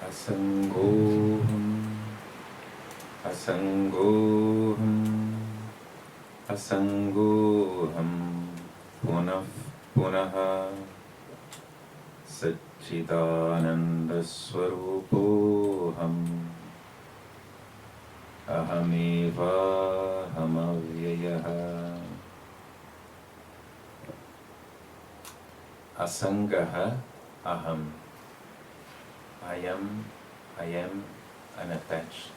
Asangoham, asangoham, asangoham, punah punaha, Satchidananda Swarupoham, Ahameva Hamavyayaha. Asangaha aham. I am unattached,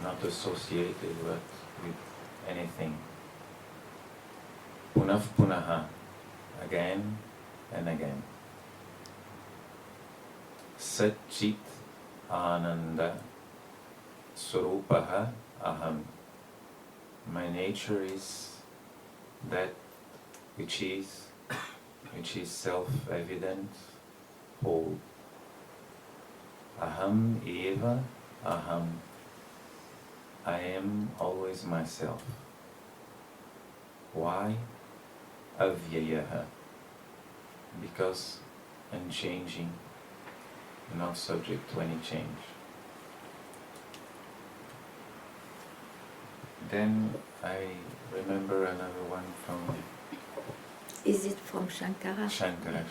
not associated with anything. Punah punaha, again and again. Satchit Ananda Swarupaha aham. My nature is that which is self-evident, whole. Aham eva aham. I am always myself. Why? Avyayaha. Because unchanging, not subject to any change. Then I remember another one from... Is it from Shankara? Shankara.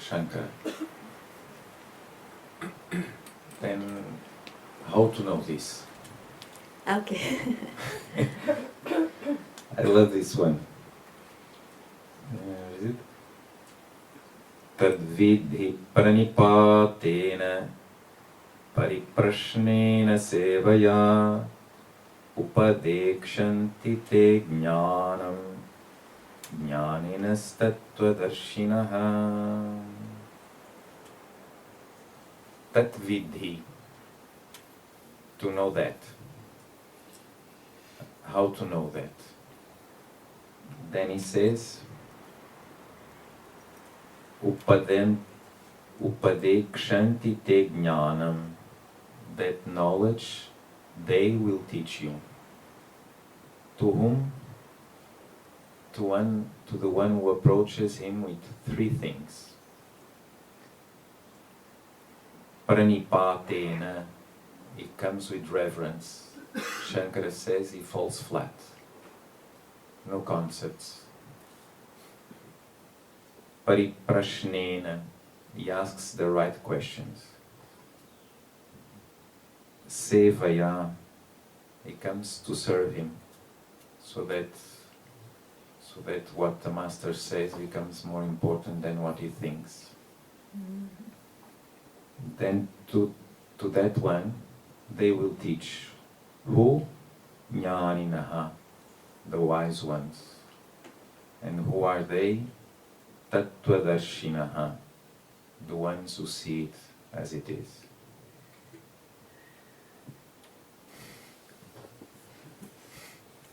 Then, how to know this? Okay. I love this one. Is it? Tadvidhi pranipatena pariprashnena sevaya upadekshanti te jnanam jnaninastatvadarshinaha. Tatvidhi, to know that. How to know that? Then he says, Upadekshanti te jnanam, that knowledge they will teach you. To whom? To the one who approaches him with three things. Pranipatena, it comes with reverence. Shankara says he falls flat. No concepts. Pariprashnena, he asks the right questions. Sevaya, he comes to serve him, so that what the master says becomes more important than what he thinks. Then to that one, they will teach. Who? Jnaninaha, the wise ones. And who are they? Tattvadarshinaha, the ones who see it as it is.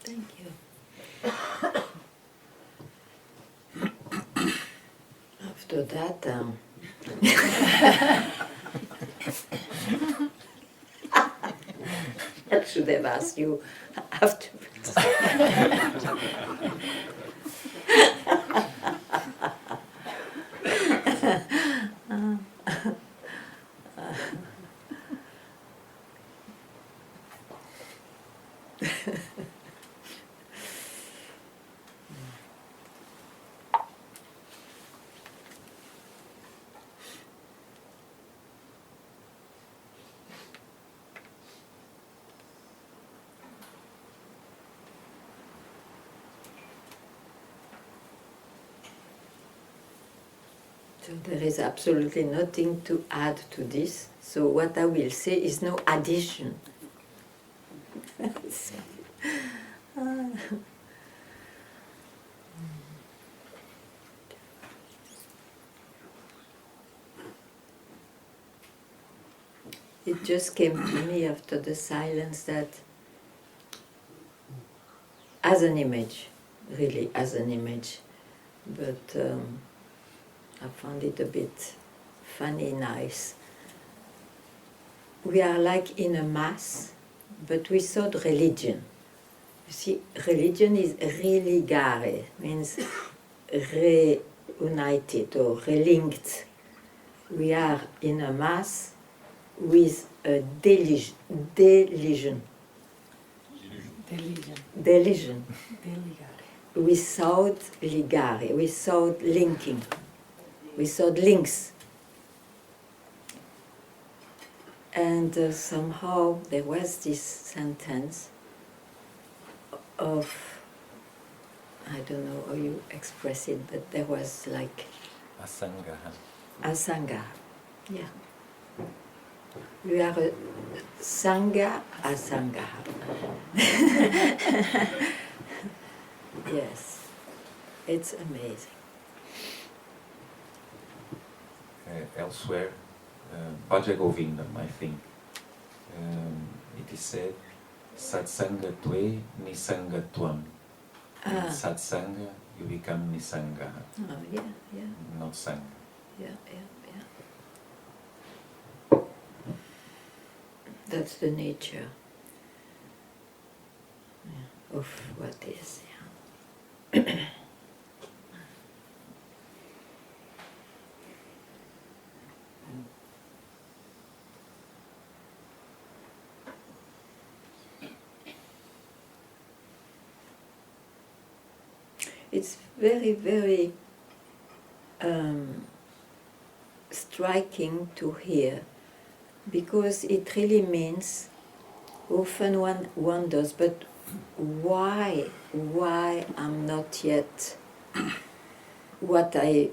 Thank you. After that, I should have asked you afterwards. So there is absolutely nothing to add to this. So what I will say is no addition. It just came to me after the silence that as an image, really as an image, but I found it a bit funny, nice. We are like in a mass, but without religion. You see, religion is religare, means reunited or relinked. We are in a mass, with a delusion. Delusion. Delusion. Deligare. Without ligare, without linking, without links. And somehow there was this sentence of, I don't know how you express it, but there was like Asangaha. Asanga. Yeah. You are a Sangha Asanga. Yes. It's amazing. Elsewhere, Bhajagovindam, I think, it is said, Satsanga tve nisanga tvam. In Satsanga, you become nisanga, Oh, yeah, yeah, not sangha. yeah, yeah, yeah. That's the nature, yeah, of what is. Yeah. It's very, very striking to hear, because it really means, often one wonders, but why I'm not yet what I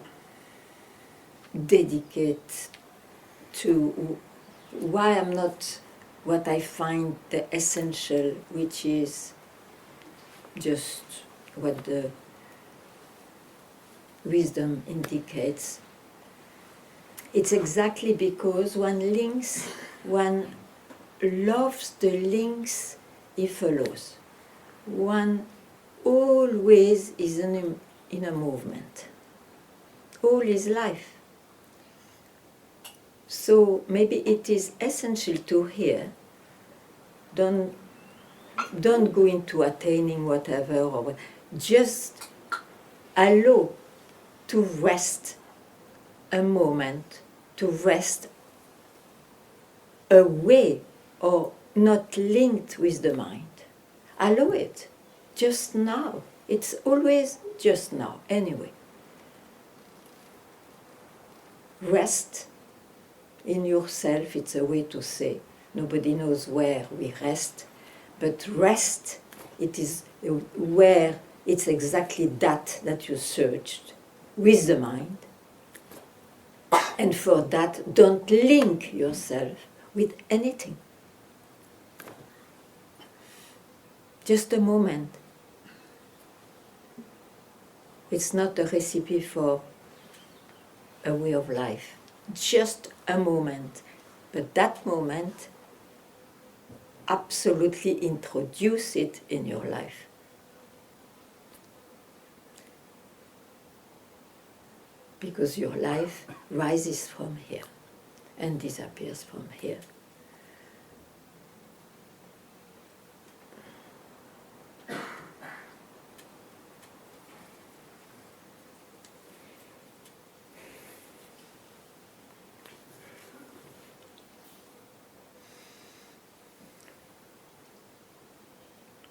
dedicate to, why I'm not what I find the essential, which is just what the wisdom indicates. It's exactly because one links, one loves the links he follows. One always is in a movement, all his life. So maybe it is essential to hear, don't go into attaining whatever, or what, just allow to rest a moment, to rest away or not linked with the mind. Allow it, just now. It's always just now, anyway. Rest in yourself, it's a way to say, nobody knows where we rest, but rest, it is where it's exactly that you searched with the mind. And for that, don't link yourself with anything. Just a moment. It's not a recipe for a way of life. Just a moment. But that moment, absolutely introduce it in your life. Because your life rises from here and disappears from here.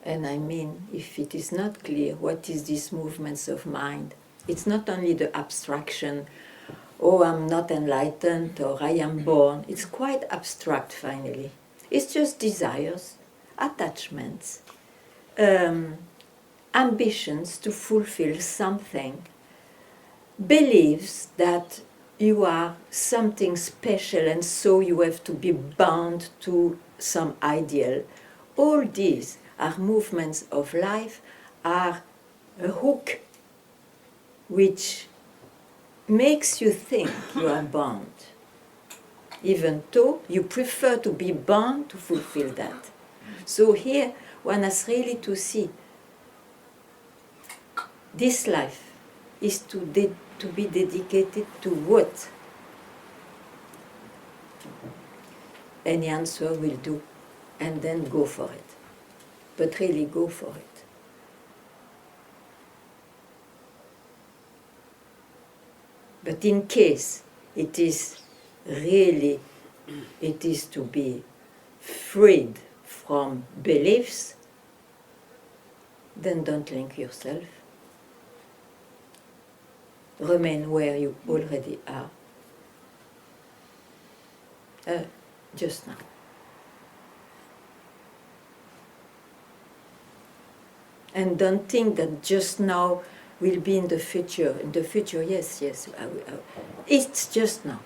And I mean, if it is not clear what is these movements of mind, it's not only the abstraction, oh, I'm not enlightened, or I am born. It's quite abstract, finally. It's just desires, attachments, ambitions to fulfill something, beliefs that you are something special and so you have to be bound to some ideal. All these are movements of life, are a hook which makes you think you are bound, even though you prefer to be bound to fulfill that. So here one has really to see this life is to be dedicated to what? Any answer will do, and then go for it. But really go for it. But in case it is really it is to be freed from beliefs, then don't link yourself. Remain where you already are. Just now. And don't think that just now will be in the future. In the future, yes, it's just now.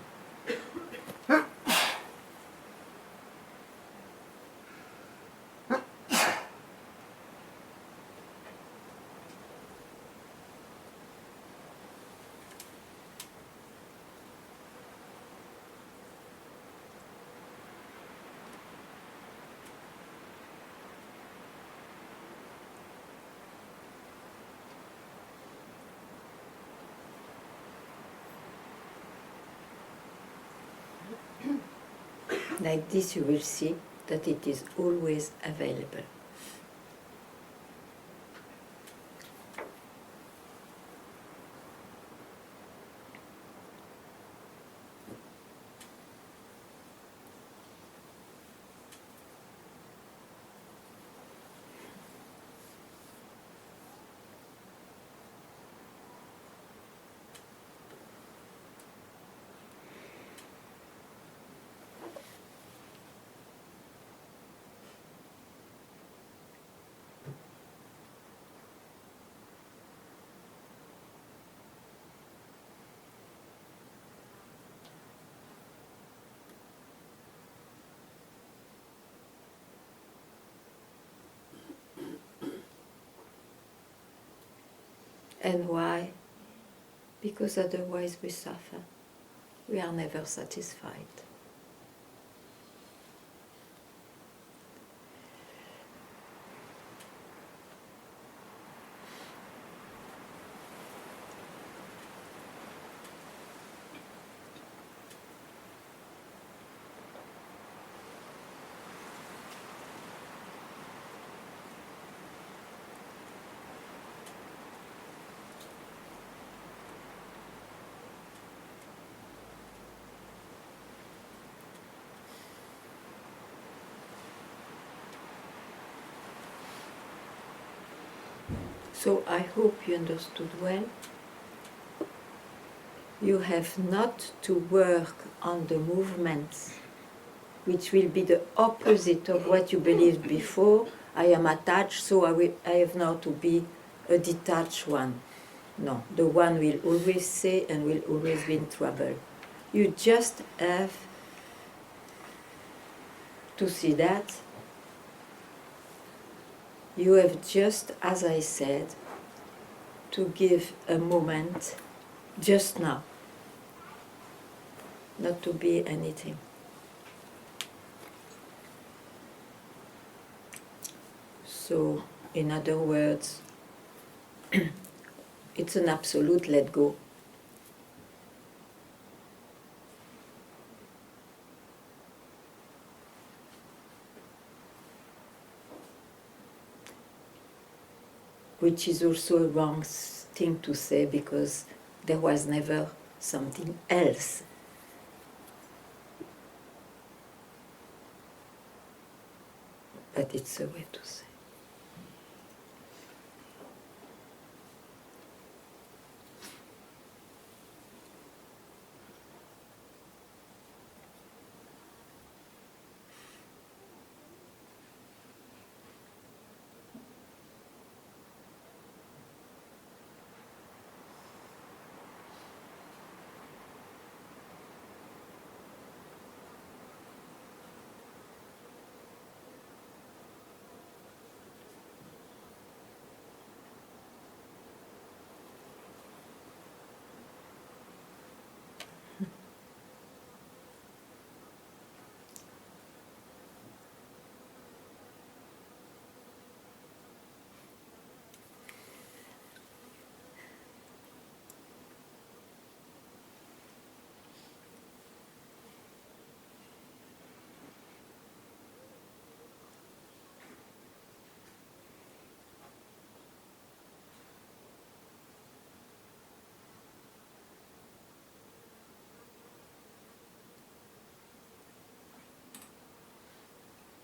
Like this, you will see that it is always available. And why? Because otherwise we suffer. We are never satisfied. So I hope you understood well. You have not to work on the movements, which will be the opposite of what you believed before. I am attached, so I have now to be a detached one. No, the one will always say and will always be in trouble. You just have to see that. You have just, as I said, to give a moment just now, not to be anything. So, in other words, it's an absolute let go. Which is also a wrong thing to say because there was never something else. But it's a way to say.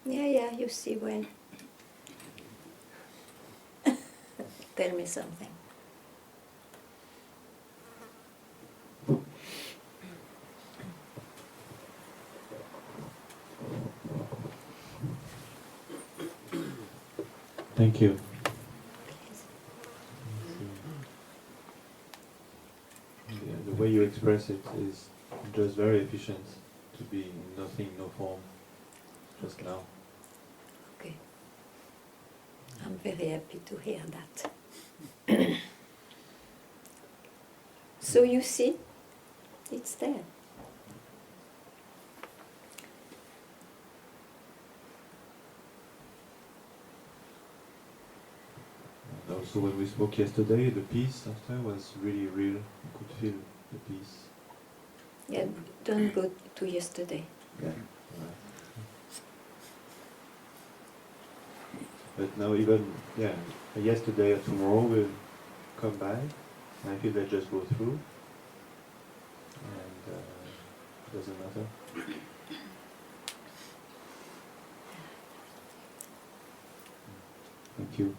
Yeah, you see well. Tell me something. Thank you. Yeah, the way you express it is just very efficient to be nothing, no form, just now. Okay. I'm very happy to hear that. So you see, it's there. And also when we spoke yesterday, the peace after was really real. You could feel the peace. Yeah, don't go to yesterday. Yeah. But now even, yesterday or tomorrow will come by. And I feel they just go through. And it doesn't matter. Thank you.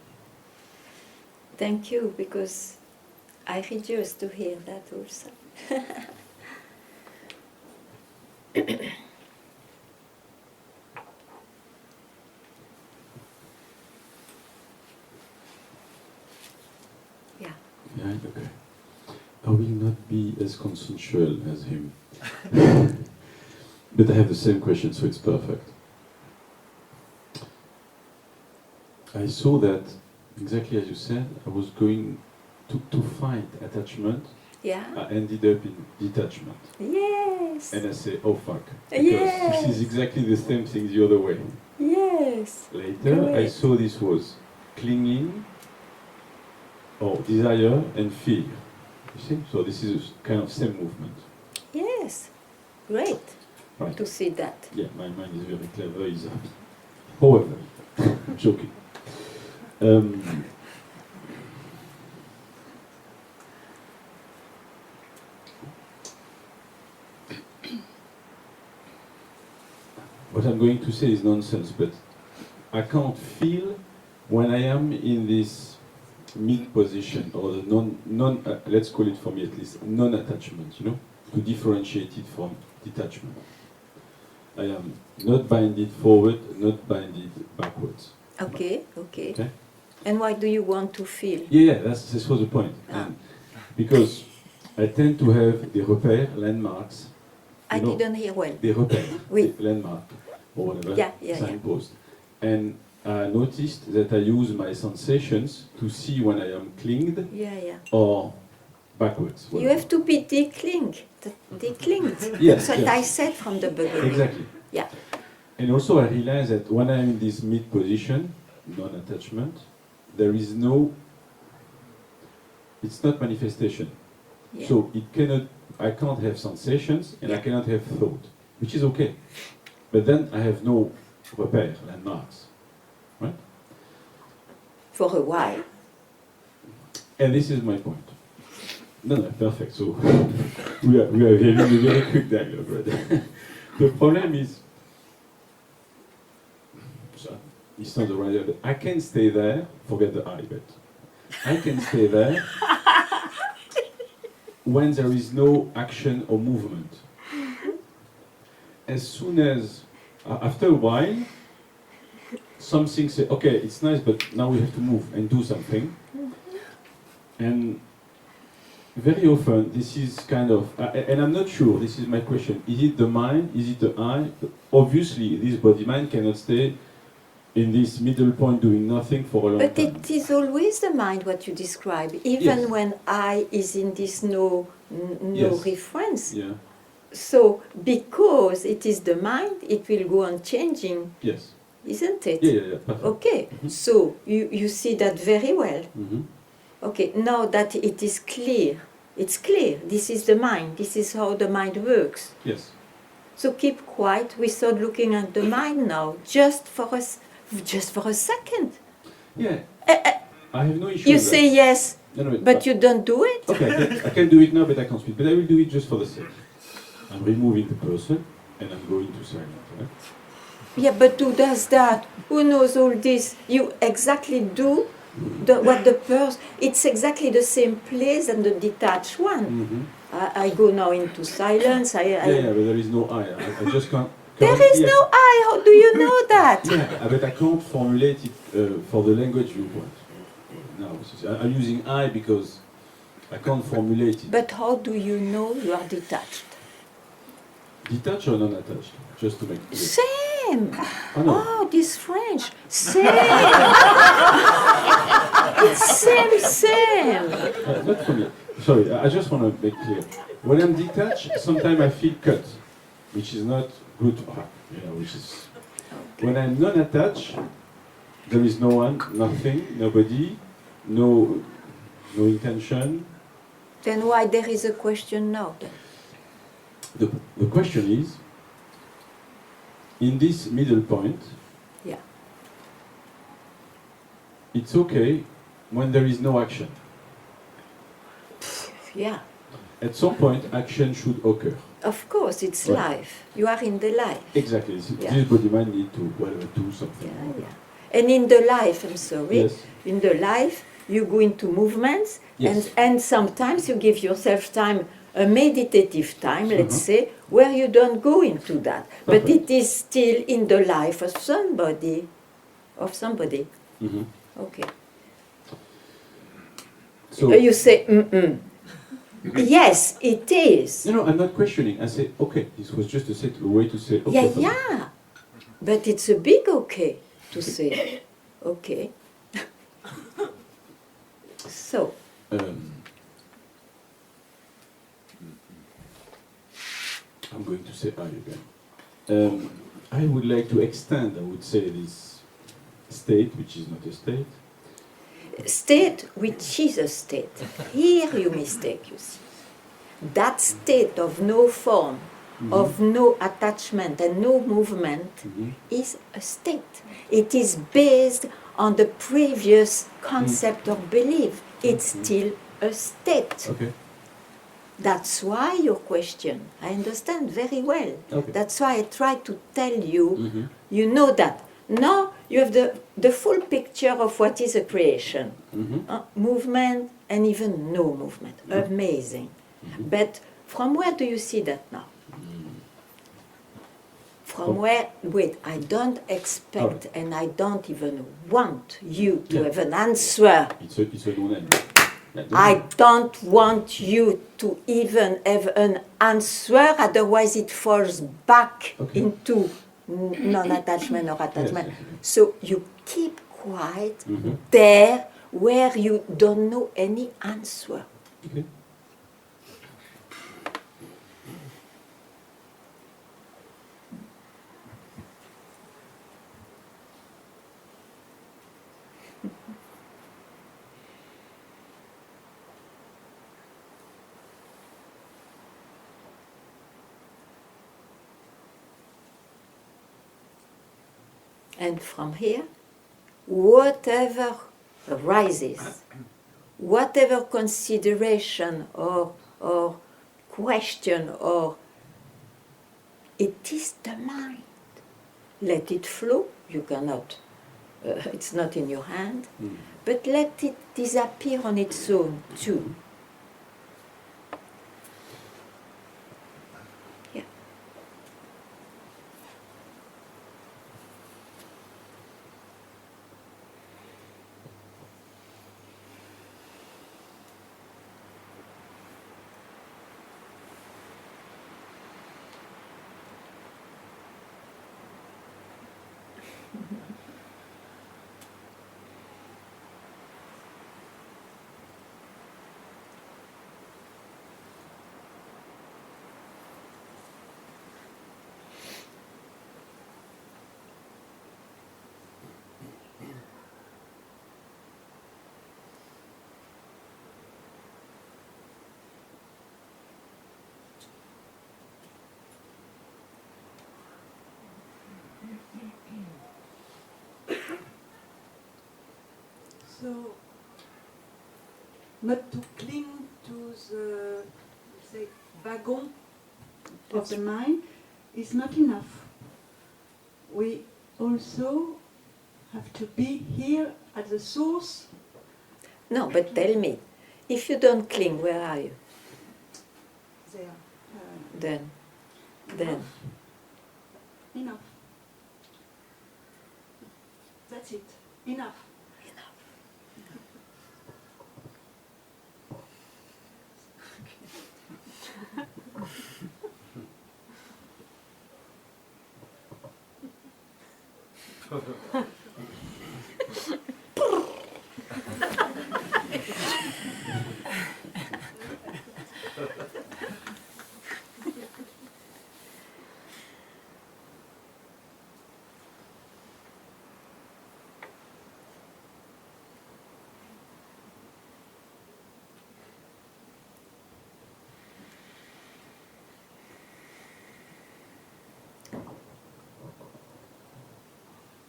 Thank you, because I rejoice to hear that also. Yeah. Yeah, okay. I will not be as consensual as him. But I have the same question, so it's perfect. I saw that, exactly as you said, I was going to find attachment. Yeah. I ended up in detachment. Yes. And I say, oh fuck. Because Yes. this is exactly the same thing the other way. Yes. Later, I Great. saw this was clinging, or desire and fear. You see? So this is a kind of same movement. Yes. Great Right. to see that. Yeah, my mind is very clever. Is however, I'm joking. What I'm going to say is nonsense, but I can't feel when I am in this mid position or the let's call it for me at least non-attachment. You know, to differentiate it from detachment. I am not binded forward, not binded backwards. Okay. Okay. And why do you want to feel? Yeah, this was the point. Ah. And because I tend to have des repères, landmarks. I you know, didn't hear well. Des repères, Oui. des landmarks, or whatever, Yeah. signpost. And I noticed that I use my sensations to see when I am clinged Yeah. or backwards. You whatever. have to be declinged. Yes, That's what yes. I said from the beginning. Exactly. Yeah. And also I realize that when I'm in this mid position, non-attachment, there is no, it's not manifestation. Yeah. So I can't have sensations and I Yeah. cannot have thought, which is okay. But then I have no repère, landmarks, right? For a while. And this is my point. No, perfect. So we are having a very quick dialogue, right? The problem is, so it's not the right word, but I can stay there, forget the I, but I can stay there when there is no action or movement. As soon as, after a while, something say, okay, it's nice, but now we have to move and do something. And very often, this is kind of, and I'm not sure, this is my question, is it the mind, is it the I? Obviously, this body-mind cannot stay in this middle point doing nothing for a long But time. it is always the mind what you describe, even Yes. when I is in this no Yes. reference. Yeah, So because it is the mind, it will go on changing, yes. isn't it? Yeah, perfect. Okay, so you see that very well. Mm-hmm. Okay, now that it is clear, it's clear, this is the mind, this is how the mind works. Yes. So keep quiet without looking at the mind now, just for a second. Yeah. I have no issue You with say that. yes, No, but you don't do it. Okay, I can do it now, but I can't speak. But I will do it just for the sake. I'm removing the person, and I'm going to silence. Right? Yeah, but who does that? Who knows all this? You exactly do what the person. It's exactly the same place and the detached one. Mm-hmm. I go now into silence. Yeah, but there is no I. I just can't. There is currently, no I. How do you know that? Yeah, but I can't formulate it for the language viewpoint. No, I'm using I because I can't formulate it. But how do you know you are detached? Detached or non-attached? Just to make it clear. Same. Oh, no. Oh, this French. Same. It's same. Not for me. Sorry, I just want to make clear. When I'm detached, sometimes I feel cut, which is not good. Which is. When I'm non-attached, there is no one, nothing, nobody, no intention. Then why there is a question now? Then? The question is, in this middle point, Yeah. it's okay when there is no action. Yeah. At some point, action should occur. Of course, it's Right. life. You are in the life. Exactly. Yeah. This body mind need to do something. Yeah. And in the life, I'm sorry, Yes. in the life, you go into movements, Yes. and sometimes you give yourself time, a meditative time, let's Mhm. say, where you don't go into that. But Perfect. it is still in the life of somebody. Mhm. Okay. So You say, yes, it is. no, I'm not questioning. I say, okay, this was just a way to say, okay. Yeah, for me. yeah. But it's a big okay to say, okay. So, I'm going to say I again. I would like to extend, I would say, this state, which is not a state. state which is a state. Here you mistake, you see. That state of no form, of no attachment and no movement is a state. It is based on the previous concept of belief. It's still a state. Okay. That's why your question, I understand very well. Okay. That's why I try to tell you, Mhm. you know that. Now you have the full picture of what is a creation. Movement and even no movement. Amazing. But from where do you see that now? From where, wait, I don't expect and I don't even want you to have an answer. It's a no-name. I don't want you to even have an answer, otherwise it falls back into non-attachment or attachment. Yes, yes. So you keep quiet there where you don't know any answer. Okay. And from here, whatever arises, whatever consideration or question, or it is the mind. Let it flow. You cannot, it's not in your hand, but let it disappear on its own too. Yeah. So, not to cling to the, say, wagon of the mind is not enough. we also have to be here at the source. No, but tell me, if you don't cling, where are you? There. Then. Enough. That's it. Enough.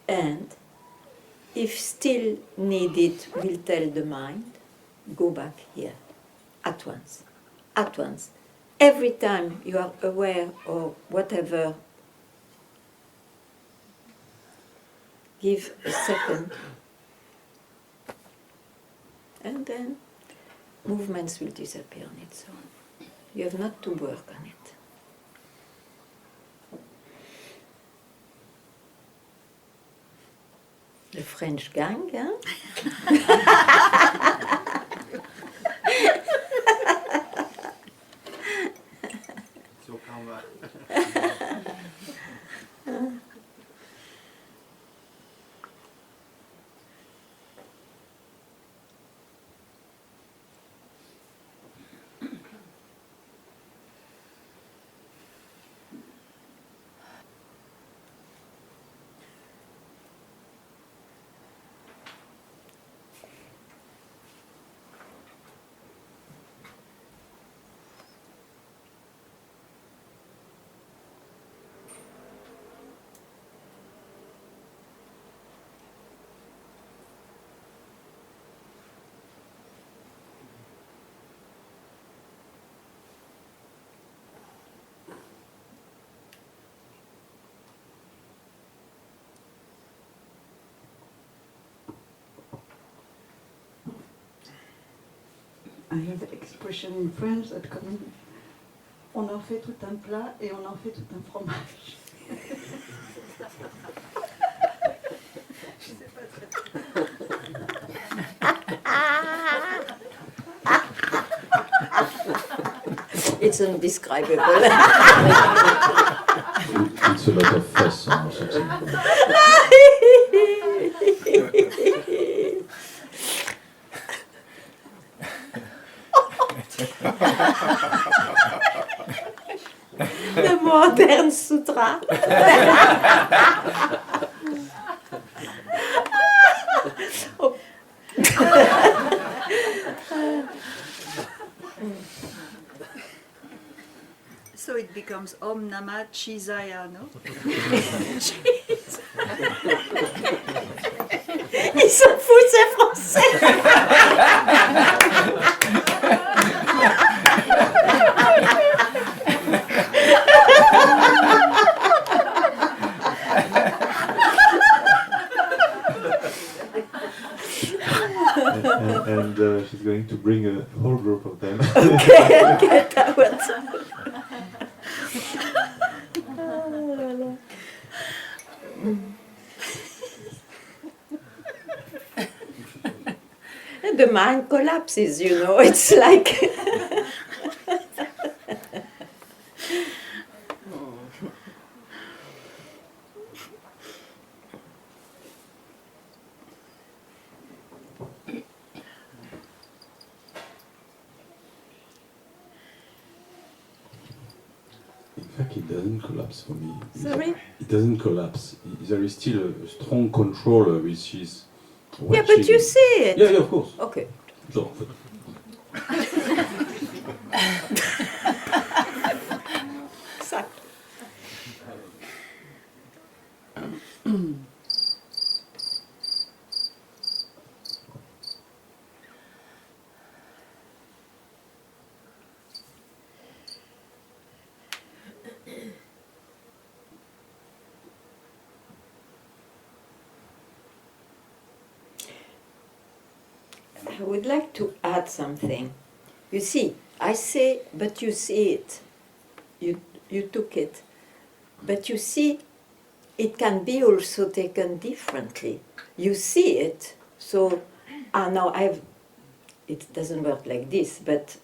And if still needed, will tell the mind, go back here, at once, at once. Every time you are aware of whatever, give a second, and then movements will disappear on its own. You have not to work on it. The French gang, hein? So karma. I have the expression in French that comme on en fait tout un plat et on en fait tout un fromage. Je sais pas très It's indescribable. It's a lot of fuss or something. The modern sutra. Oh. So it becomes Om Namah Chizaya, no? Ils s'en foutent, c'est français. and she's going to bring a whole group of them. Okay, that was. And the mind collapses, you know, it's like. In fact, it doesn't collapse for me. Sorry? It doesn't collapse. There is still a strong controller which is Yeah, but you watching. see it. Yeah, of course. Okay. So, Exactly. I would like to add something. You see, I say, but you see it. You took it. But you see, it can be also taken differently. You see it, so now it doesn't work like this, but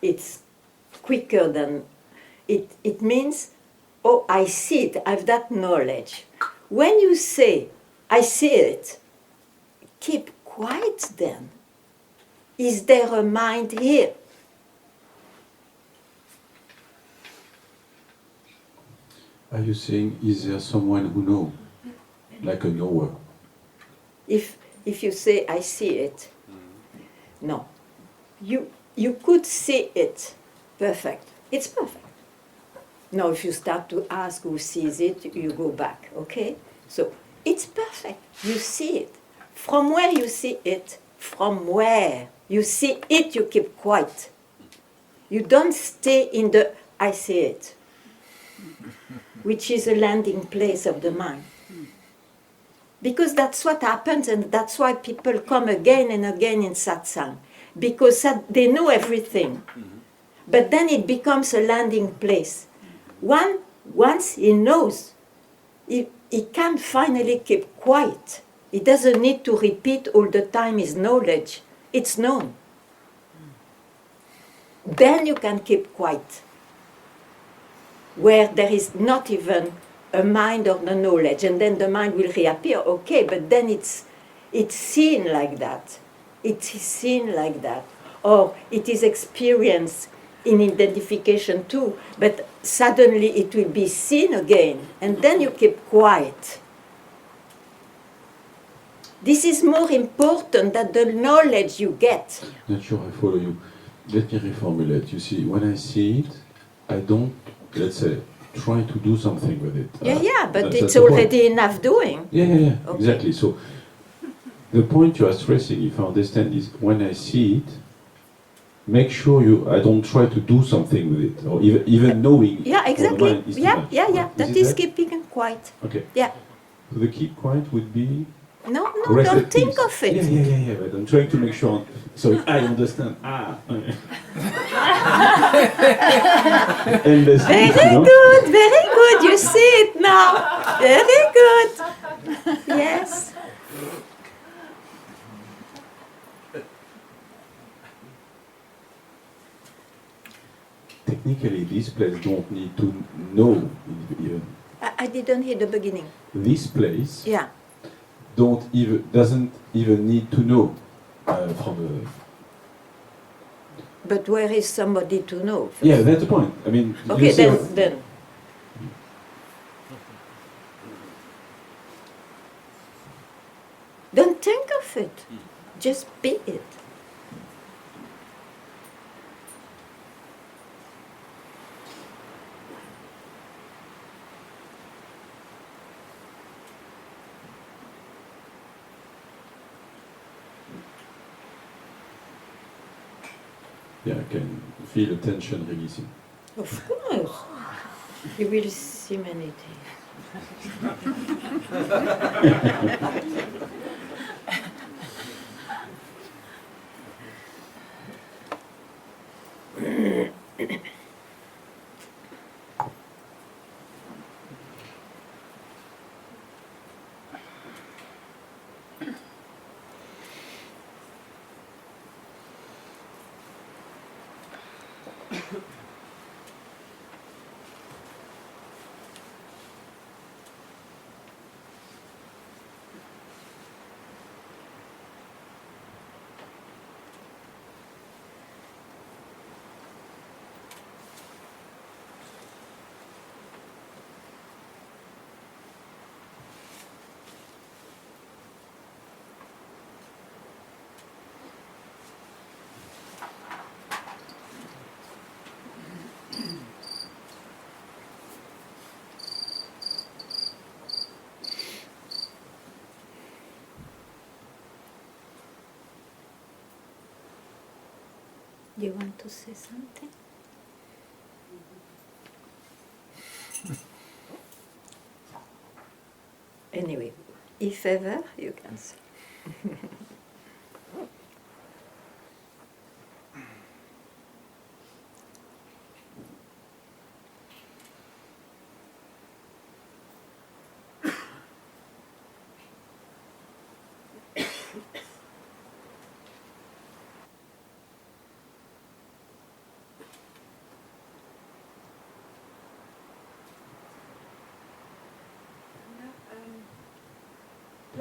it's quicker than it means, oh, I see it, I have that knowledge. When you say, I see it, keep quiet then. Is there a mind here? Are you saying, is there someone who knows? Like a knower? If you say, I see it, no. You could see it, perfect. It's perfect. Now, if you start to ask who sees it, you go back, okay? So, it's perfect. You see it. From where you see it, from where you see it, you keep quiet. You don't stay in the I see it, which is a landing place of the mind. Because that's what happens, and that's why people come again and again in satsang. Because they know everything. But then it becomes a landing place. Once he knows, he can finally keep quiet. He doesn't need to repeat all the time his knowledge. It's known. Then you can keep quiet. Where there is not even a mind or the knowledge, and then the mind will reappear, okay, but then it's seen like that. It is seen like that. Or it is experienced in identification too, but suddenly it will be seen again, and then you keep quiet. This is more important than the knowledge you get. Not sure I follow you. Let me reformulate. You see, when I see it, I don't, let's say, try to do something with it. Yeah, but that's it's the point. already enough doing. Yeah, Okay. exactly. So, the point you are stressing, if I understand, is when I see it, make sure I don't try to do something with it, or even knowing. Yeah, for the exactly. mind is too Yeah, much. yeah. Right? That it is that? keeping quiet. Okay. Yeah. So the keep quiet would be. No, rest don't at think peace. of it. Yeah. But I'm trying to make sure. So I understand. Endless Very peace, you know? good, very good. You see it now. Very good. Yes. Technically, this place don't need to know even. I didn't hear the beginning. This place Yeah. doesn't even need to know from the. But where is somebody to know? First? Yeah, that's the point. I mean, Okay, you see then. Don't think of it. Just be it. Yeah, I can feel the tension releasing. Of course. You will see many things. You want to say something? Anyway, if ever, you can say.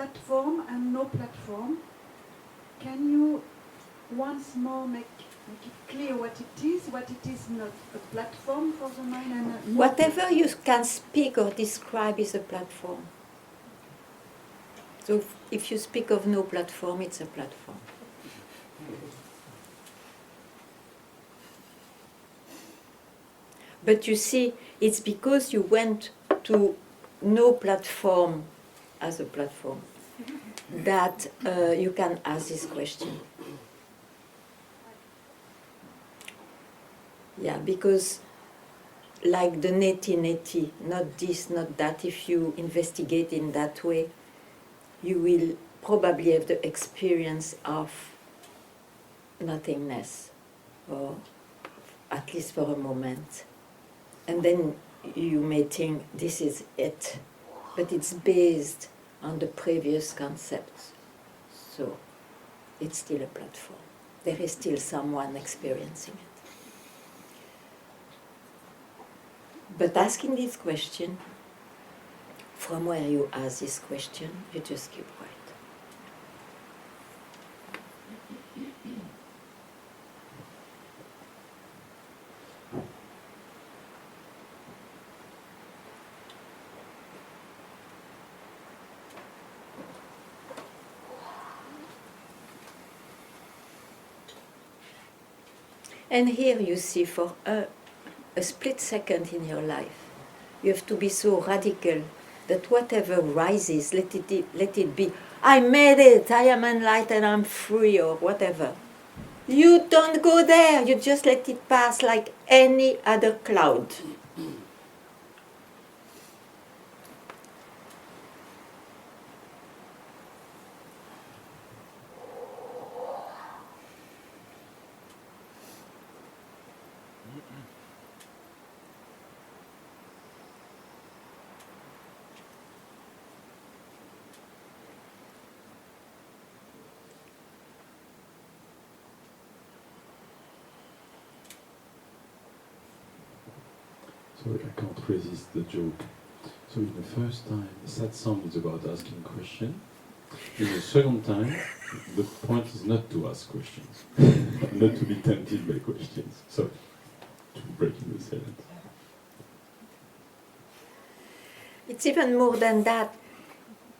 platform and no platform. Can you once more make it clear what it is not a platform for the mind and a no Whatever you platform? can speak or describe is a platform. So if you speak of no platform, it's a platform. But you see, it's because you went to no platform as a platform that you can ask this question. Yeah, because like the neti, not this, not that, if you investigate in that way, you will probably have the experience of nothingness, or at least for a moment. And then you may think this is it, but it's based on the previous concepts. So it's still a platform. There is still someone experiencing it. But asking this question, from where you ask this question, you just keep quiet. And here you see, for a split second in your life, you have to be so radical that whatever rises, let it be, I made it, I am enlightened, I'm free, or whatever. You don't go there, you just let it pass like any other cloud. Sorry, I can't resist the joke. So in the first time, Satsang is about asking questions. In the second time, the point is not to ask questions, not to be tempted by questions. So, to breaking the silence. It's even more than that.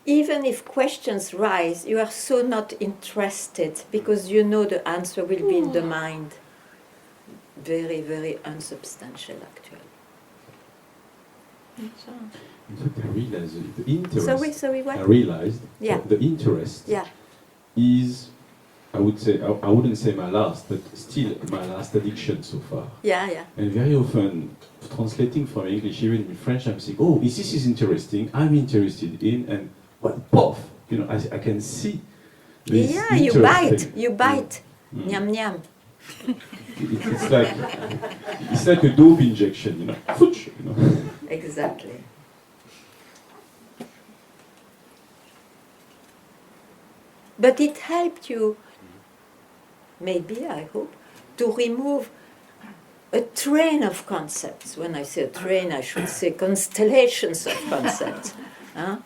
Even if questions rise, you are so not interested because you know the answer will be in the mind. Very, very unsubstantial, actually. In fact, I realized the interest. Sorry, what? I realized Yeah. that the interest Yeah. is, I would say, I wouldn't say my last, but still my last addiction so far. Yeah. And very often, translating from English, even in French, I'm saying, oh, this is interesting, I'm interested in, and what, poof, you know, I can see this Yeah, you interest bite. Mm. Nyam nyam. It's like a dope injection, you know, Fooch, you know. Exactly. But it helped you, maybe, I hope, to remove a train of concepts. When I say a train, I should say constellations of concepts. Huh?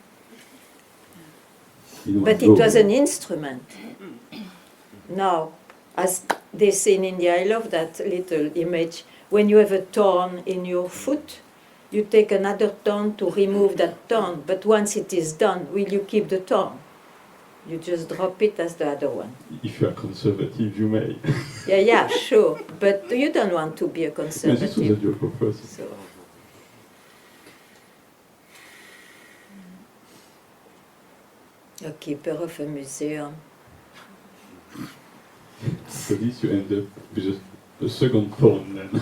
But it was an instrument. Now, as they say in India, I love that little image. When you have a thorn in your foot, you take another thorn to remove that thorn. But once it is done, will you keep the thorn? You just drop it as the other one. If you are conservative, you may. Yeah, sure. But you don't want to be a No, this was a conservative. joke, of course. So. A keeper of a museum. So this you end up with a second thorn then.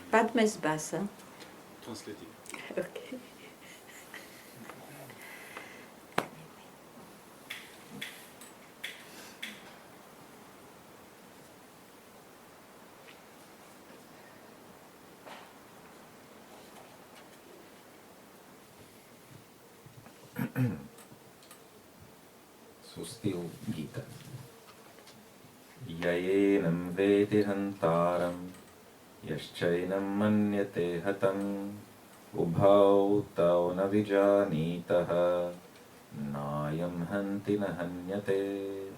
Padmes Bassa. Translating. Okay. So still Gita. Yayenam veti hantaram yaschainam manyate hatam ubhau tau navijanitaha nayam hanti nahanyate.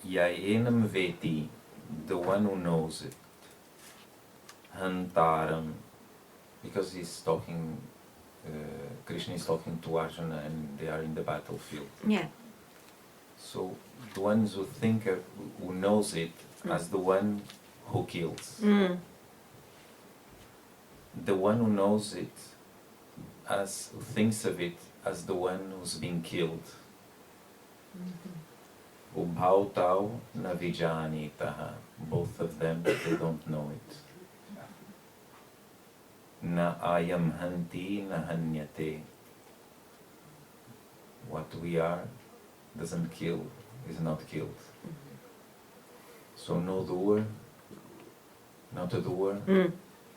Yayenam veti, the one who knows it. Hantaram, because he's talking, Krishna is talking to Arjuna and they are in the battlefield. Yeah. So the ones who think, who knows it as the one who kills. The one who knows it as, who thinks of it as the one who's being killed. Ubhau tau navijanitaha. Both of them, they don't know it. Na ayam hanti na hanyate. What we are doesn't kill, is not killed. So no doer, not a doer,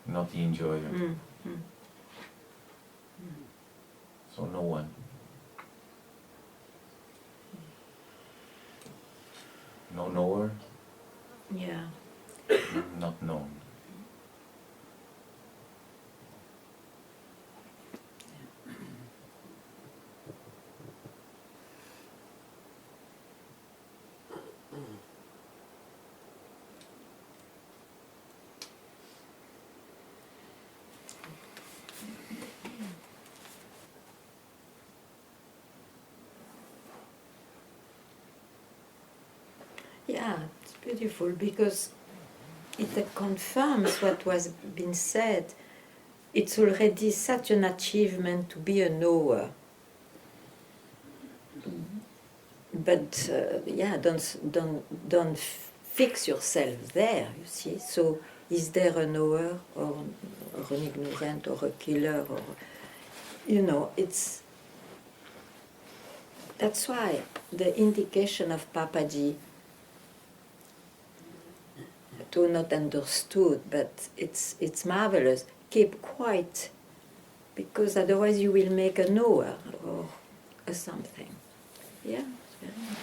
not the enjoyer. So no one. No knower, Yeah. not known. Yeah, it's beautiful because it confirms what was been said. It's already such an achievement to be a knower. But yeah, don't fix yourself there. You see. So, is there a knower or an ignorant or a killer or, you know, it's. That's why the indication of Papaji, to not understood, but it's marvelous. Keep quiet, because otherwise you will make a knower or a something. Yeah. Very nice.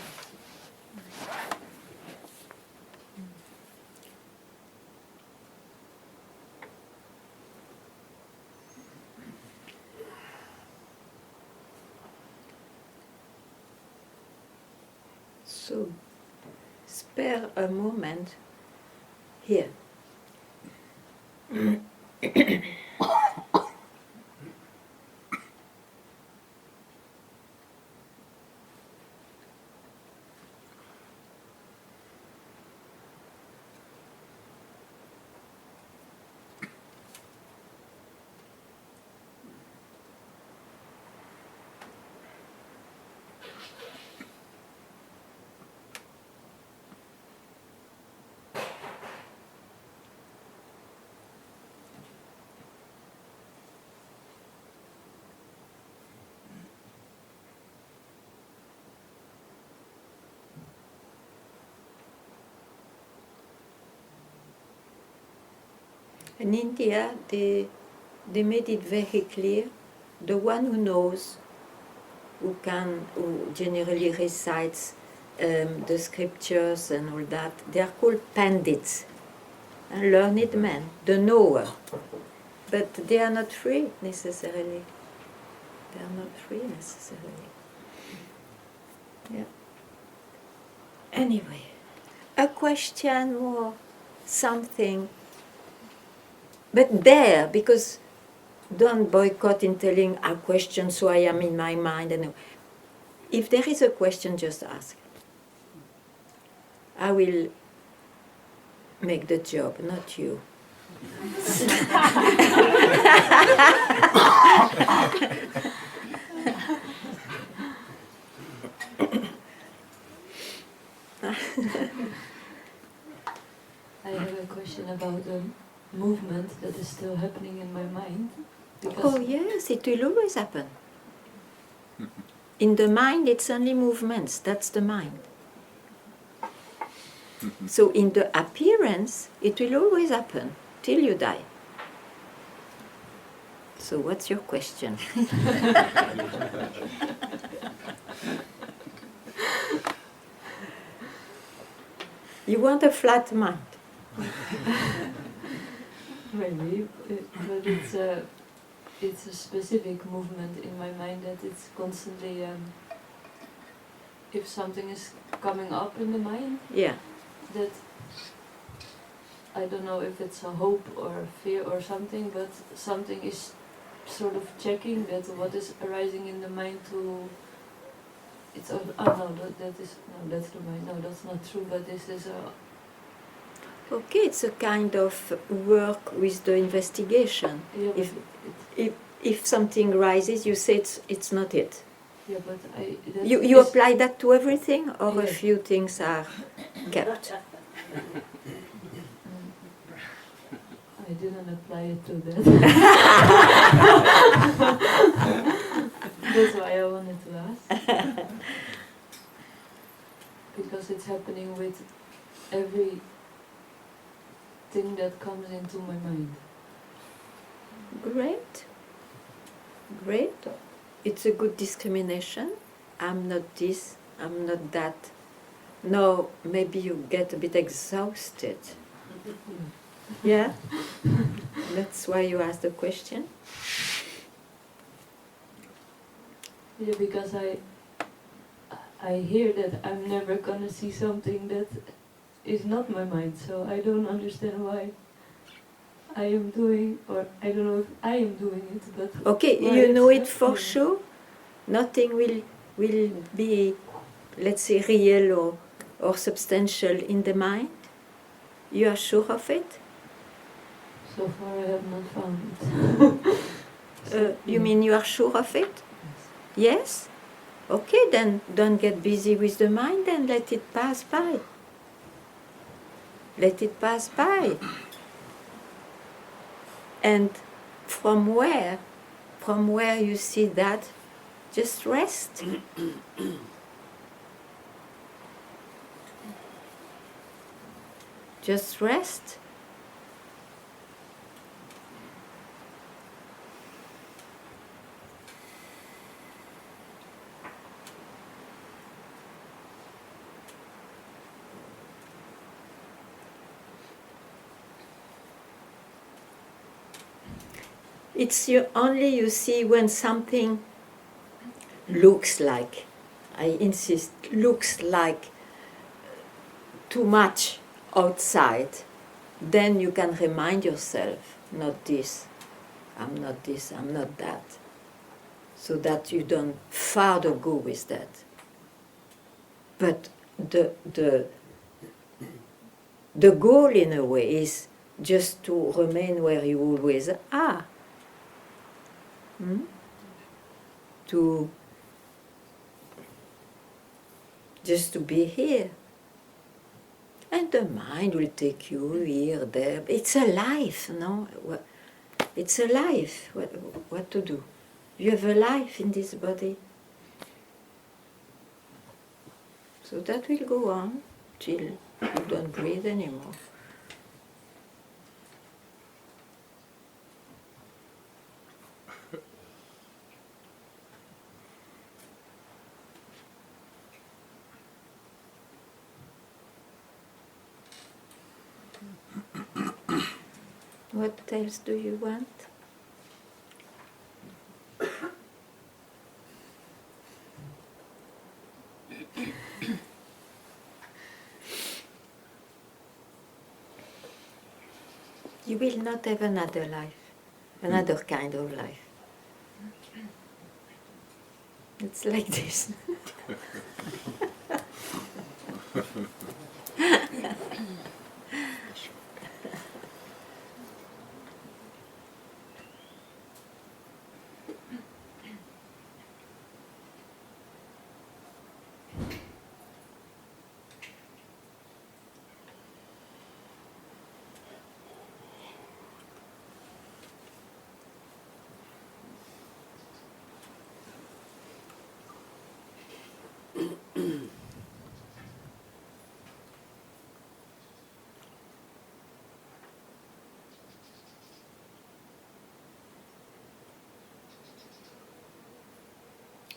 So, spare a moment here. In India, they made it very clear. The one who knows, who generally recites the scriptures and all that, they are called pandits, and learned men, the knower. But they are not free necessarily. They are not free necessarily. Yeah. Anyway, a question or something. But there, because don't boycott in telling a question, so I am in my mind. And if there is a question, just ask. I will make the job, not you. I have a question about the movement that is still happening in my mind. Oh yes, it will always happen. In the mind, it's only movements. That's the mind. So in the appearance, it will always happen till you die. So what's your question? You want a flat mind. Maybe, but it's a specific movement in my mind that it's constantly, if something is coming up in the mind, Yeah. that I don't know if it's a hope or a fear or something, but something is sort of checking that what is arising in the mind to. It's no, that's the mind. No, that's not true. But this is a. Okay, it's a kind of work with the investigation. Yeah, but If something rises, you say it's not it. yeah, but You apply that to everything, or a Yeah. few things are kept? I didn't apply it to that. That's why I wanted to ask. Because it's happening with every thing that comes into my mind. Great. Great. It's a good discrimination. I'm not this, I'm not that. No, maybe you get a bit exhausted. Yeah? That's why you asked the question? Yeah, because I hear that I'm never gonna see something that is not my mind, so I don't understand why I am doing, or I don't know if I am doing it, but Okay, why you it's know it for happening. sure? Nothing will be, let's say, real or substantial in the mind? You are sure of it? So far I have not found it. You mean you are sure of it? Yes? Okay, then don't get busy with the mind and let it pass by. Let it pass by. And from where you see that, just rest. Just rest. It's only you see when something looks like, I insist, looks like too much outside, then you can remind yourself, not this, I'm not this, I'm not that. So that you don't further go with that. But the goal in a way is just to remain where you always are. To just to be here. And the mind will take you here, there. It's a life, no? It's a life. What to do? You have a life in this body. So that will go on till you don't breathe anymore. What else do you want? You will not have another life, another kind of life. It's like this.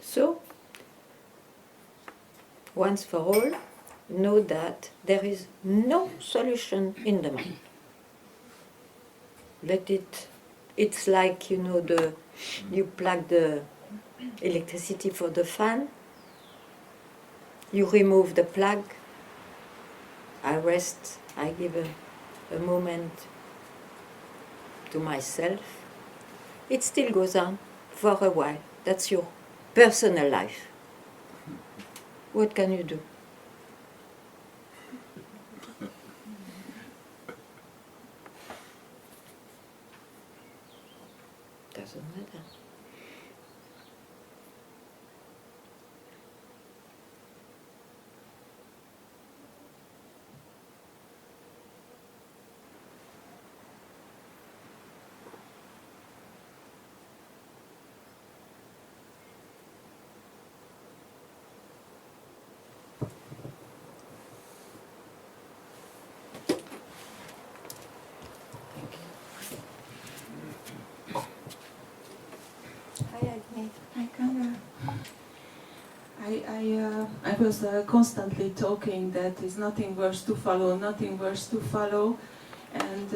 So, once for all, know that there is no solution in the mind. Let it, it's like, you plug the electricity for the fan, you remove the plug, I rest, I give a moment to myself. It still goes on for a while. That's your personal life. What can you do? Doesn't matter. I kind I was constantly talking that is nothing worse to follow, nothing worse to follow, and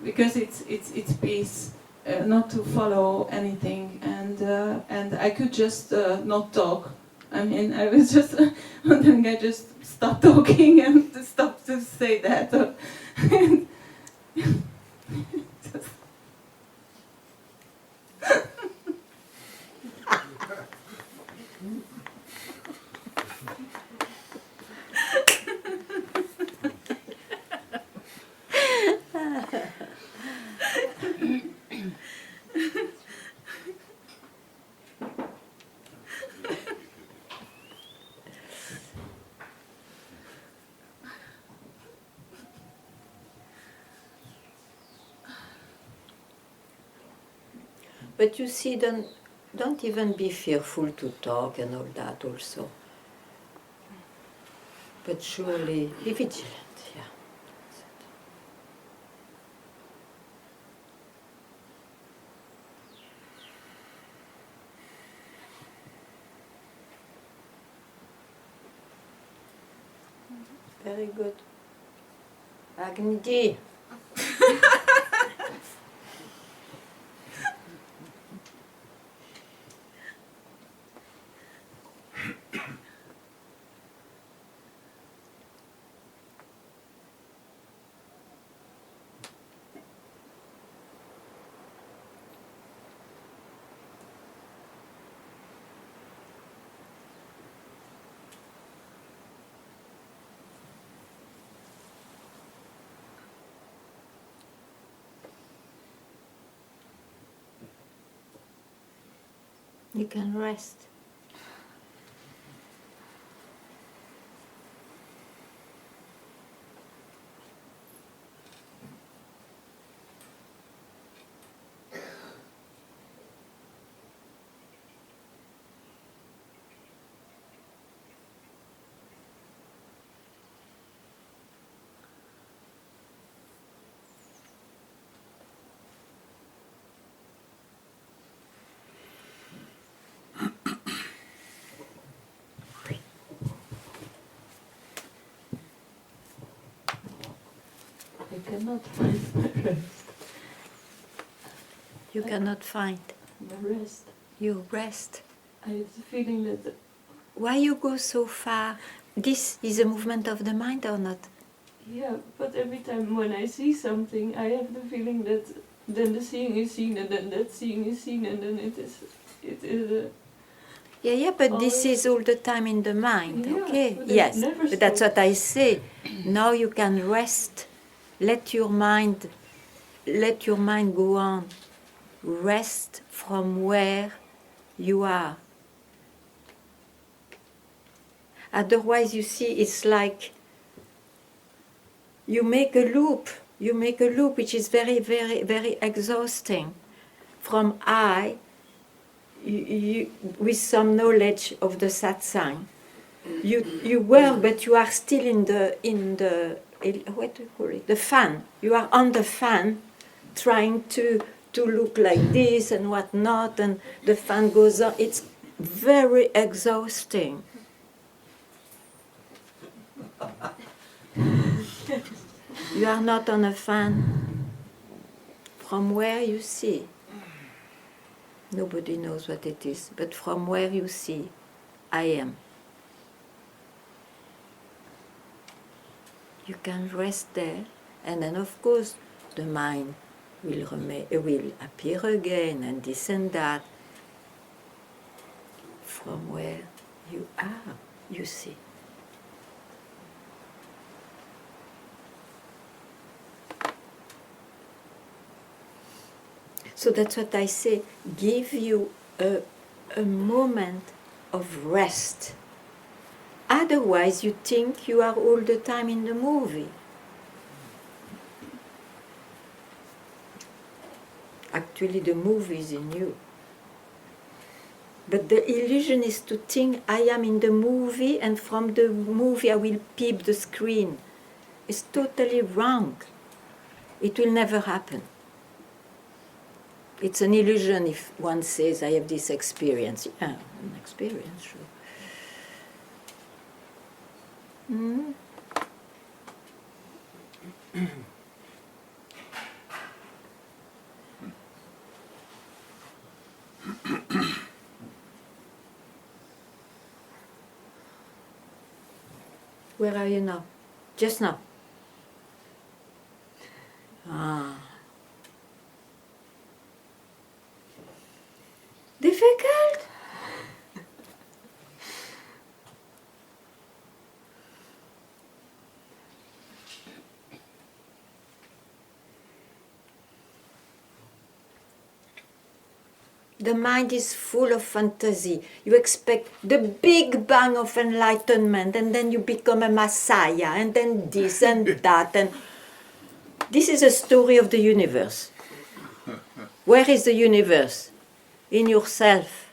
because it's peace, not to follow anything, and I could just not talk. I mean, I was just wondering, I just stopped talking and stopped to say that. But you see, don't even be fearful to talk and all that also. But surely be vigilant, yeah. Very good. Agnidi. You can rest. I cannot find my rest. You cannot find My rest. your rest. I have the feeling that Why you go so far? This is a movement of the mind or not? yeah, but every time when I see something, I have the feeling that then the seeing is seen, and then that seeing is seen, and then it is. Yeah, but this Always. is all the time in the mind, Yeah, okay? but it Yes, never but that's stops. what I say. Now you can rest. Let your mind go on. Rest from where you are. Otherwise, you see, it's like you make a loop. You make a loop which is very, very, very exhausting. From I, with some knowledge of the Satsang, you work, but you are still in the what do you call it? The fan. You are on the fan, trying to look like this and whatnot, and the fan goes on. very exhausting. You are not on a fan. From where you see, nobody knows what it is, but from where you see, I am. You can rest there, and then of course the mind will appear again and this and that. From where you are, you see. So that's what I say, give you a moment of rest. Otherwise you think you are all the time in the movie. Actually the movie is in you. But the illusion is to think I am in the movie and from the movie I will peep the screen. It's totally wrong. It will never happen. It's an illusion if one says, I have this experience. Yeah, an experience, sure. Mm. Where are you now? Just now. Ah. Difficult? The mind is full of fantasy. You expect the big bang of enlightenment, and then you become a messiah, and then this and that. And this is a story of the universe. Where is the universe? In yourself.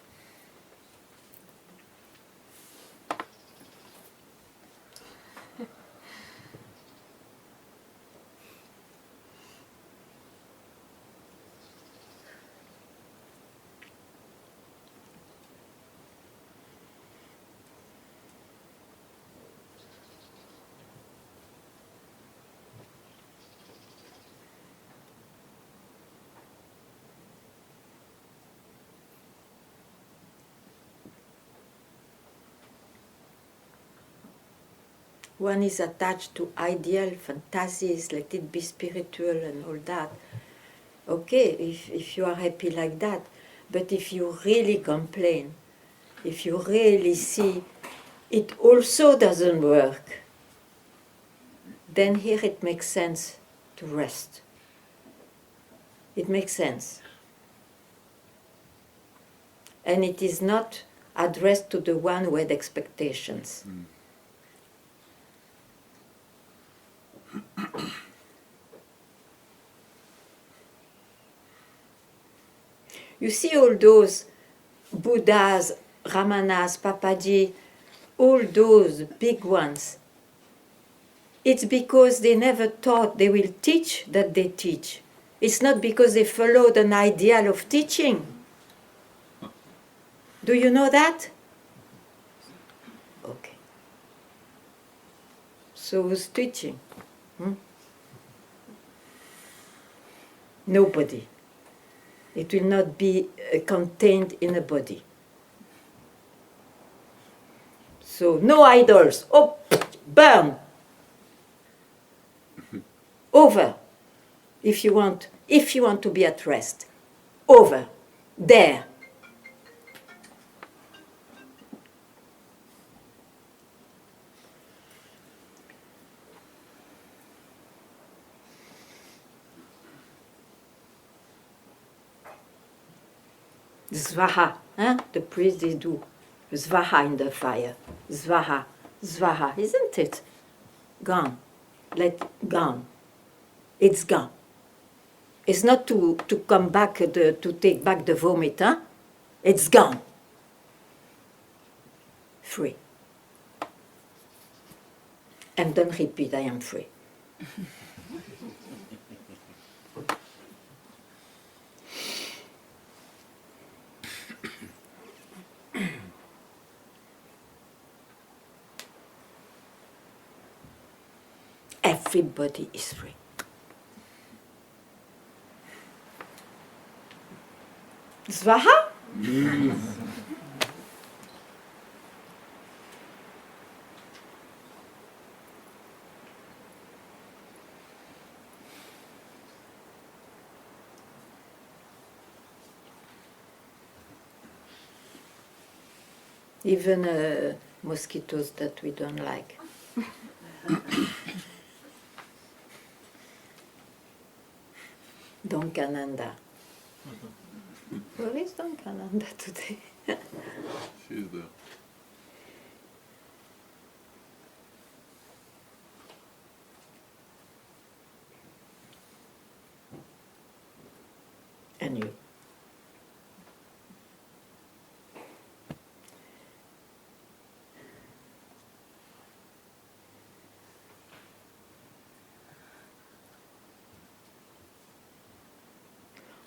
One is attached to ideal fantasies, let it be spiritual and all that. Okay, if you are happy like that. But if you really complain, if you really see it also doesn't work, then here it makes sense to rest. It makes sense. And it is not addressed to the one who had expectations. You see all those Buddhas, Ramanas, Papaji, all those big ones. It's because they never thought they will teach that they teach. It's not because they followed an ideal of teaching. Do you know that? Okay. So who's teaching? Nobody. It will not be contained in a body. So no idols. Oh, burn. Over. If you want to be at rest. Over. There. Svaha, the priests they do. Svaha in the fire. Svaha, svaha, isn't it? Gone. Gone. It's gone. It's not to come back, to take back the vomit, It's gone. Free. And don't repeat, I am free. everybody is free. Svaha? Even mosquitoes that we don't like. Donkananda. Where is Donkananda today? She's there. And you.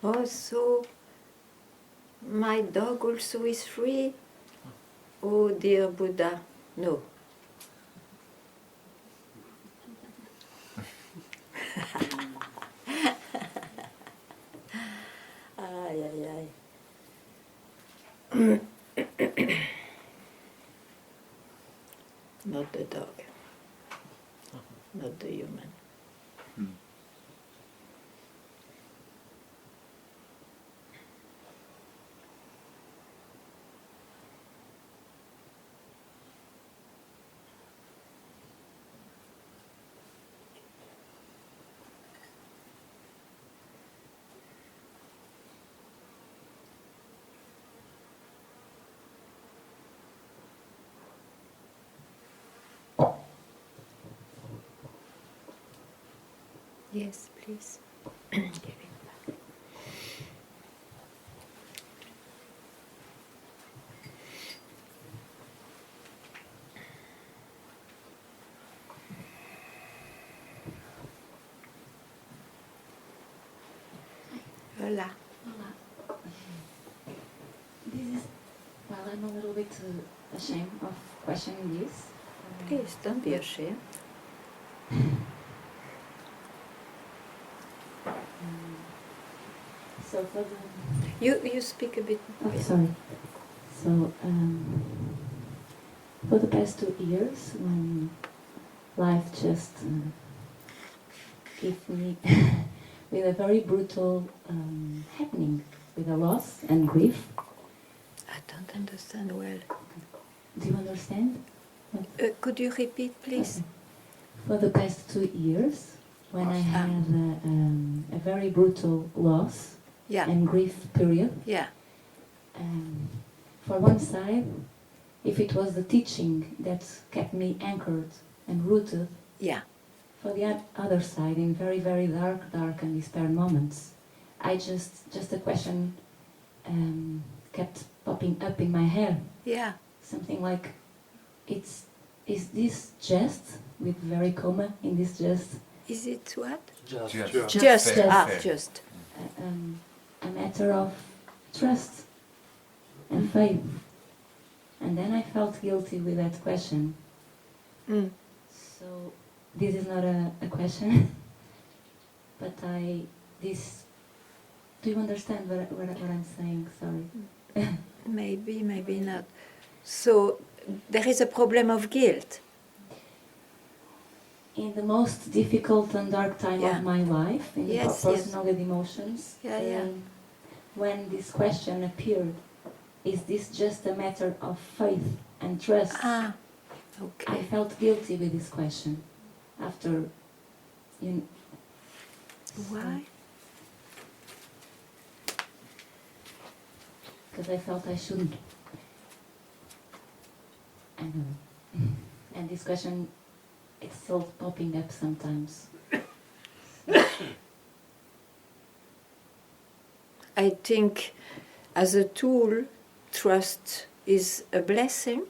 Oh, so my dog also is free? Oh, dear Buddha, no. Ay, ay, ay. Not the dog, not the human. Yes, please. Give it back. Hola. This is, well, I'm a little bit ashamed of questioning this. Please, don't be ashamed. So for the... You speak a bit. Oh, sorry. So, for the past 2 years, when life just gave me with a very brutal happening, with a loss and grief. I don't understand well. Do you understand? Could you repeat, please? Okay. For the past 2 years, when I had a very brutal loss Yeah, and grief period, yeah, for one side, if it was the teaching that kept me anchored and rooted, yeah. for the other side, in very, very dark and despair moments, I just a question kept popping up in my head. Yeah. Something like, is this just, with very comma in this just, Is it what? Just. Just. Fair. Ah, Fair. just. a matter of trust and faith? And then I felt guilty with that question. Mm. So this is not a question, but do you understand what I'm saying? Sorry. Maybe, maybe not. So there is a problem of guilt. In the most difficult and dark time Yeah. of my life, in Yes, the personal emotions, Yeah, yeah. when this question appeared, is this just a matter of faith and trust? Ah, I okay. felt guilty with this question after, Why? because I felt I shouldn't. I don't know. And this question, it's still popping up sometimes. I think as a tool, trust is a blessing.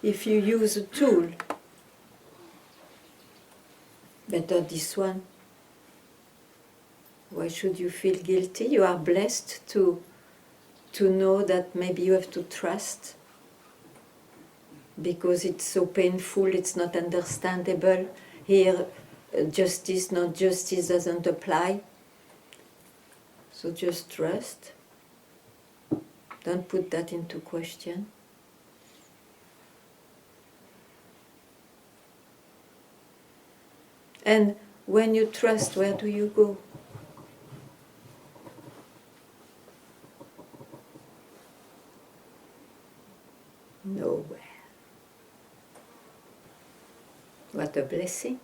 If you use a tool, better this one. Why should you feel guilty? You are blessed to to know that maybe you have to trust because it's so painful, it's not understandable. Here, justice, not justice doesn't apply. So just trust. Don't put that into question. And when you trust, where do you go? Nowhere. What a blessing.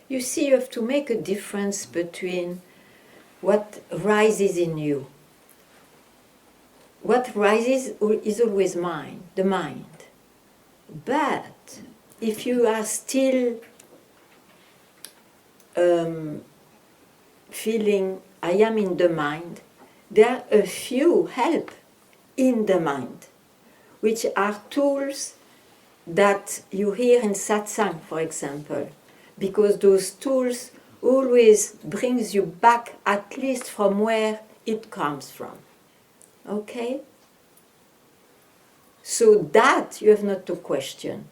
You see, you have to make a difference between what rises in you. What rises is always mind, the mind. But if you are still feeling, I am in the mind, there are a few help in the mind, which are tools that you hear in Satsang, for example, because those tools always brings you back at least from where it comes from. Okay? So that you have not to question.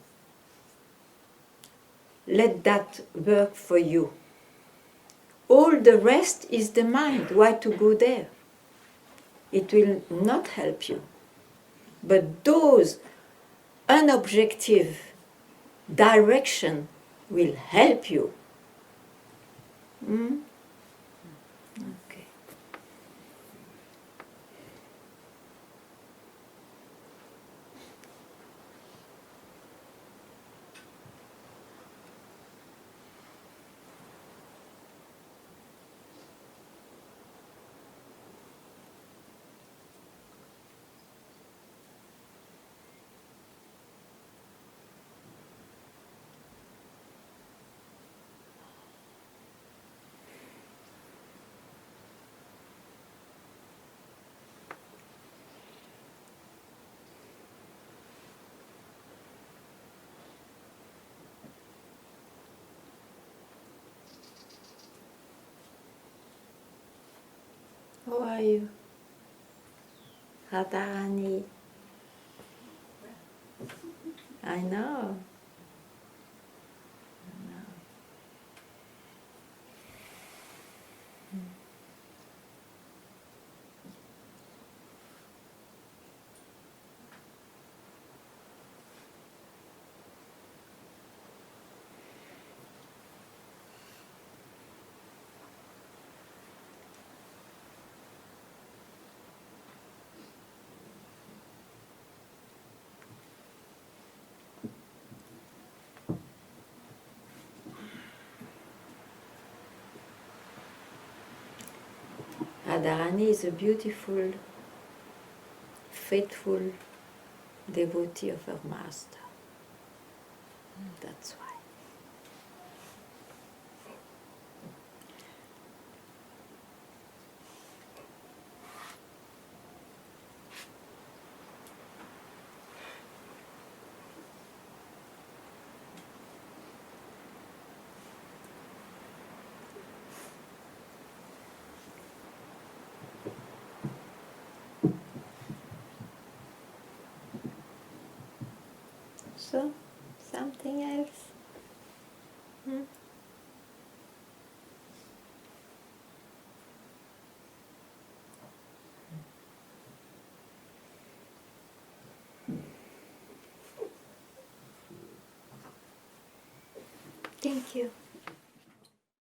Let that work for you. All the rest is the mind. Why to go there? It will not help you. But those unobjective direction will help you. Hmm? Okay. How are you? Radharani. I know. Radharani is a beautiful, faithful devotee of her master. That's why. So, something else? Hmm? Thank you.